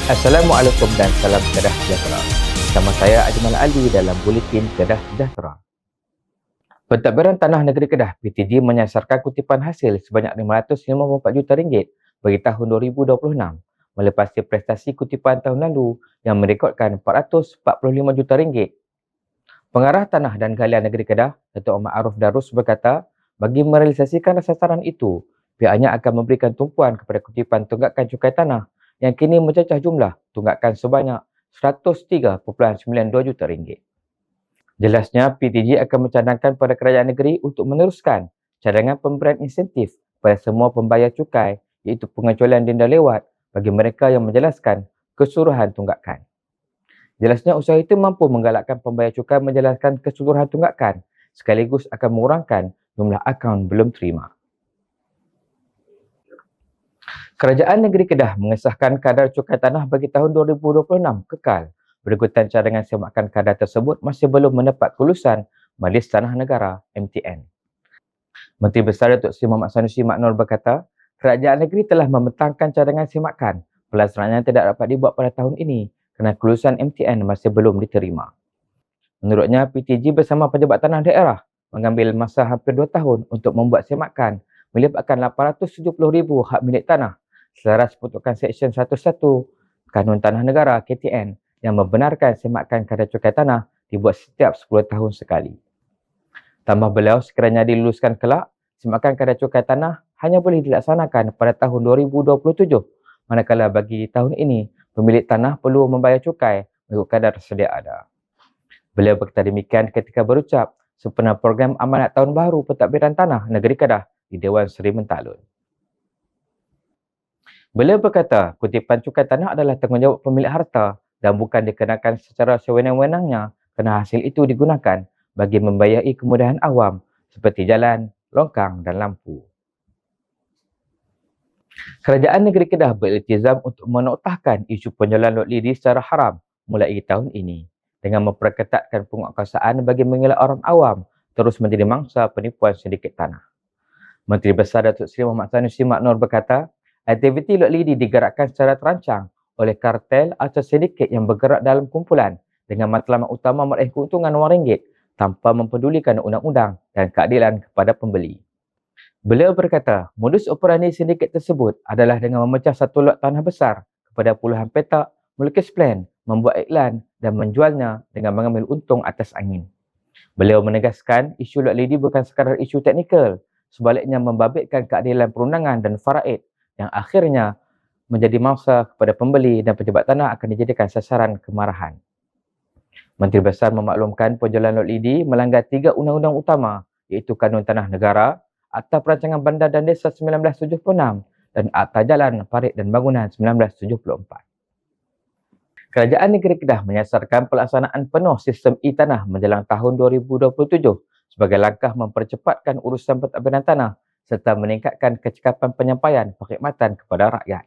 Assalamualaikum dan salam kedah sejahtera. Bersama saya Ajmal Ali dalam Buletin Kedah Sejahtera. Pentadbiran Tanah Negeri Kedah PTG menyasarkan kutipan hasil sebanyak RM554 juta bagi tahun 2026 melepasi prestasi kutipan tahun lalu yang merekodkan RM445 juta. Pengarah Tanah dan Galian Negeri Kedah, Datuk Ahmad Aruf Darus berkata, bagi merealisasikan sasaran itu, pihaknya akan memberikan tumpuan kepada kutipan tunggakan cukai tanah yang kini mencecah jumlah tunggakan sebanyak RM103.92 juta. Jelasnya, PTG akan mencadangkan pada kerajaan negeri untuk meneruskan cadangan pemberian insentif pada semua pembayar cukai iaitu pengecualian denda lewat bagi mereka yang menjelaskan keseluruhan tunggakan. Jelasnya, usaha itu mampu menggalakkan pembayar cukai menjelaskan keseluruhan tunggakan sekaligus akan mengurangkan jumlah akaun belum terima. Kerajaan Negeri Kedah mengesahkan kadar cukai tanah bagi tahun 2026 kekal berikutan cadangan semakan kadar tersebut masih belum mendapat kelulusan Majlis Tanah Negara MTN. Menteri Besar Datuk Seri Mohamad Sanusi Mak Nur berkata, kerajaan negeri telah membentangkan cadangan semakan. Pelaksanaannya tidak dapat dibuat pada tahun ini kerana kelulusan MTN masih belum diterima. Menurutnya, PTG bersama Pejabat Tanah Daerah mengambil masa hampir 2 tahun untuk membuat semakan melibatkan 870,000 hak milik tanah selaras peruntukan Seksyen 11 Kanun Tanah Negara KTN yang membenarkan semakan kadar cukai tanah dibuat setiap 10 tahun sekali. Tambah beliau, sekiranya diluluskan kelak, semakan kadar cukai tanah hanya boleh dilaksanakan pada tahun 2027, manakala bagi tahun ini, pemilik tanah perlu membayar cukai mengikut kadar sedia ada. Beliau berkata demikian ketika berucap sempena program amanat tahun baru pentadbiran tanah Negeri Kedah di Dewan Seri Mentalun. Beliau berkata, kutipan cukai tanah adalah tanggungjawab pemilik harta dan bukan dikenakan secara sewenang-wenangnya kerana hasil itu digunakan bagi membayari kemudahan awam seperti jalan, longkang dan lampu. Kerajaan Negeri Kedah beriltizam untuk menoktahkan isu penjualan lot lidi secara haram mulai tahun ini dengan memperketatkan penguatkuasaan bagi mengelak orang awam terus menjadi mangsa penipuan sindiket tanah. Menteri Besar Datuk Seri Mohamad Sanusi Mak Nur berkata, aktiviti lot lidi digerakkan secara terancang oleh kartel atau sindiket yang bergerak dalam kumpulan dengan matlamat utama meraih keuntungan RM1 tanpa mempedulikan undang-undang dan keadilan kepada pembeli. Beliau berkata, modus operandi sindiket tersebut adalah dengan memecah satu lot tanah besar kepada puluhan petak, melukis plan, membuat iklan dan menjualnya dengan mengambil untung atas angin. Beliau menegaskan isu lot lidi bukan sekadar isu teknikal, sebaliknya membabitkan keadilan perundangan dan faraid yang akhirnya menjadi mangsa kepada pembeli dan pejabat tanah akan dijadikan sasaran kemarahan. Menteri Besar memaklumkan penjualan lot lidi melanggar 3 undang-undang utama iaitu Kanun Tanah Negara, Akta Perancangan Bandar dan Desa 1976 dan Akta Jalan, Parit dan Bangunan 1974. Kerajaan Negeri Kedah menyasarkan pelaksanaan penuh sistem e-tanah menjelang tahun 2027 sebagai langkah mempercepatkan urusan pentadbiran tanah serta meningkatkan kecekapan penyampaian perkhidmatan kepada rakyat.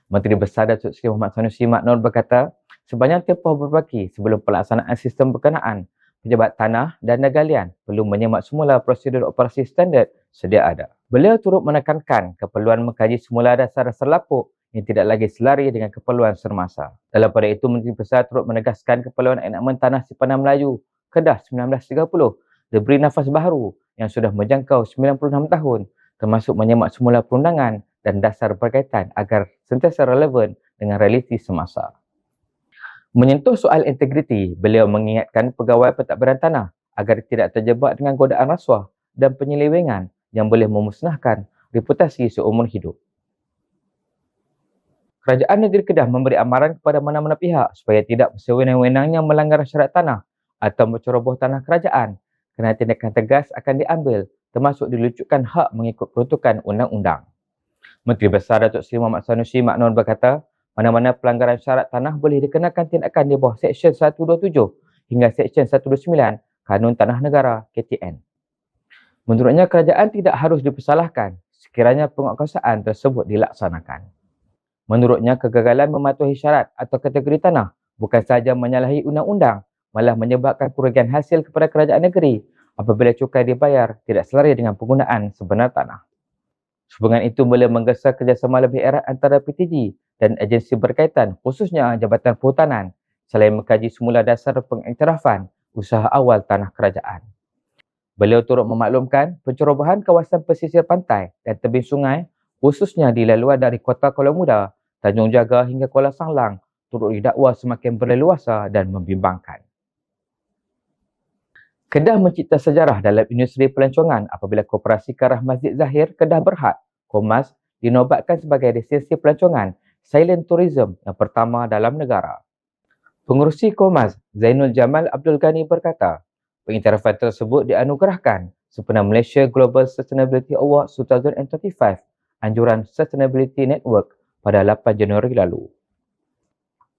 Menteri Besar Datuk Seri Mohamad Sanusi Mak Nur berkata, sepanjang tempoh berbaki sebelum pelaksanaan sistem berkenaan, pejabat tanah dan galian perlu menyemak semula prosedur operasi standard sedia ada. Beliau turut menekankan keperluan mengkaji semula dasar-dasar lapuk yang tidak lagi selari dengan keperluan semasa. Dalam pada itu, Menteri Besar turut menegaskan keperluan enakmen tanah simpanan Melayu Kedah 1930 diberi nafas baharu yang sudah menjangkau 96 tahun termasuk menyemak semula perundangan dan dasar berkaitan agar sentiasa relevan dengan realiti semasa. Menyentuh soal integriti, beliau mengingatkan pegawai pentadbiran tanah agar tidak terjebak dengan godaan rasuah dan penyelewengan yang boleh memusnahkan reputasi seumur hidup. Kerajaan Negeri Kedah memberi amaran kepada mana-mana pihak supaya tidak sewenang-wenangnya melanggar syarat tanah atau menceroboh tanah kerajaan kerana tindakan tegas akan diambil termasuk dilucutkan hak mengikut peruntukan undang-undang. Menteri Besar Datuk Seri Mohamad Sanusi Mak Nur berkata, mana-mana pelanggaran syarat tanah boleh dikenakan tindakan di bawah Seksyen 127 hingga Seksyen 129 Kanun Tanah Negara KTN. Menurutnya, kerajaan tidak harus dipersalahkan sekiranya penguatkuasaan tersebut dilaksanakan. Menurutnya, kegagalan mematuhi syarat atau kategori tanah bukan sahaja menyalahi undang-undang, malah menyebabkan kerugian hasil kepada kerajaan negeri apabila cukai dibayar tidak selari dengan penggunaan sebenar tanah. Sehubungan itu boleh menggesa kerjasama lebih erat antara PTG dan agensi berkaitan, khususnya Jabatan Perhutanan, selain mengkaji semula dasar pengiktirafan usaha awal tanah kerajaan. Beliau turut memaklumkan pencerobohan kawasan pesisir pantai dan tebing sungai, khususnya di laluan dari Kota Kuala Muda, Tanjung Jaga hingga Kuala Sanglang, turut didakwa semakin berleluasa dan membimbangkan. Kedah mencipta sejarah dalam industri pelancongan apabila Koperasi Karah Masjid Zahir Kedah Berhad, KOMAS, dinobatkan sebagai destinasi pelancongan silent tourism yang pertama dalam negara. Pengerusi KOMAS, Zainul Jamal Abdul Ghani berkata, pengiktirafan tersebut dianugerahkan sempena Malaysia Global Sustainability Awards 2025, anjuran Sustainability Network pada 8 Januari lalu.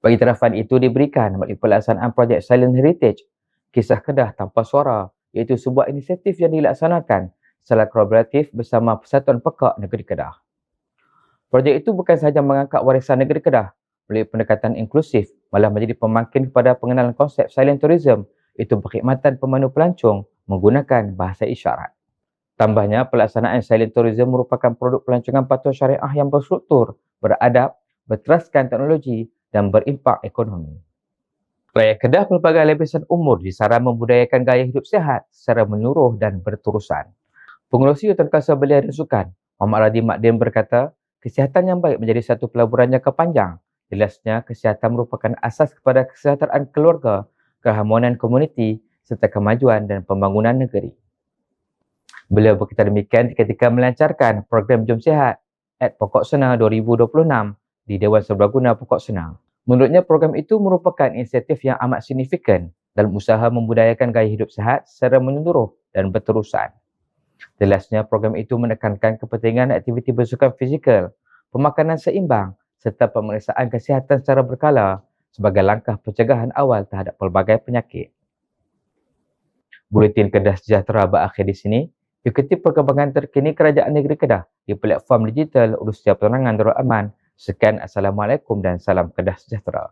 Pengiktirafan itu diberikan melalui pelaksanaan projek Silent Heritage, Kisah Kedah Tanpa Suara, iaitu sebuah inisiatif yang dilaksanakan secara kolaboratif bersama Persatuan Pekak Negeri Kedah. Projek itu bukan sahaja mengangkat warisan negeri Kedah melalui pendekatan inklusif, malah menjadi pemangkin kepada pengenalan konsep silent tourism, iaitu perkhidmatan pemandu pelancong menggunakan bahasa isyarat. Tambahnya, pelaksanaan silent tourism merupakan produk pelancongan patuh syariah yang berstruktur, beradab, berteraskan teknologi dan berimpak ekonomi. Rakyat Kedah pelbagai lapisan umur disaran membudayakan gaya hidup sihat secara menyeluruh dan berterusan. Pengerusi Jawatankuasa Belia dan Sukan, Muhammad Radhi Makdin berkata, kesihatan yang baik menjadi satu pelaburan jangka panjang. Jelasnya, kesihatan merupakan asas kepada kesejahteraan keluarga, keharmonian komuniti serta kemajuan dan pembangunan negeri. Beliau berkata demikian ketika melancarkan program Jom Sihat at Pokok Sena 2026 di Dewan Serbaguna Pokok Sena. Menurutnya, program itu merupakan inisiatif yang amat signifikan dalam usaha membudayakan gaya hidup sihat secara menyeluruh dan berterusan. Jelasnya, program itu menekankan kepentingan aktiviti bersukan fizikal, pemakanan seimbang serta pemeriksaan kesihatan secara berkala sebagai langkah pencegahan awal terhadap pelbagai penyakit. Buletin Kedah Sejahtera berakhir di sini. Ikuti perkembangan terkini Kerajaan Negeri Kedah di platform digital Urusia Penerangan Darul Aman. Sekian, Assalamualaikum dan salam Kedah Sejahtera.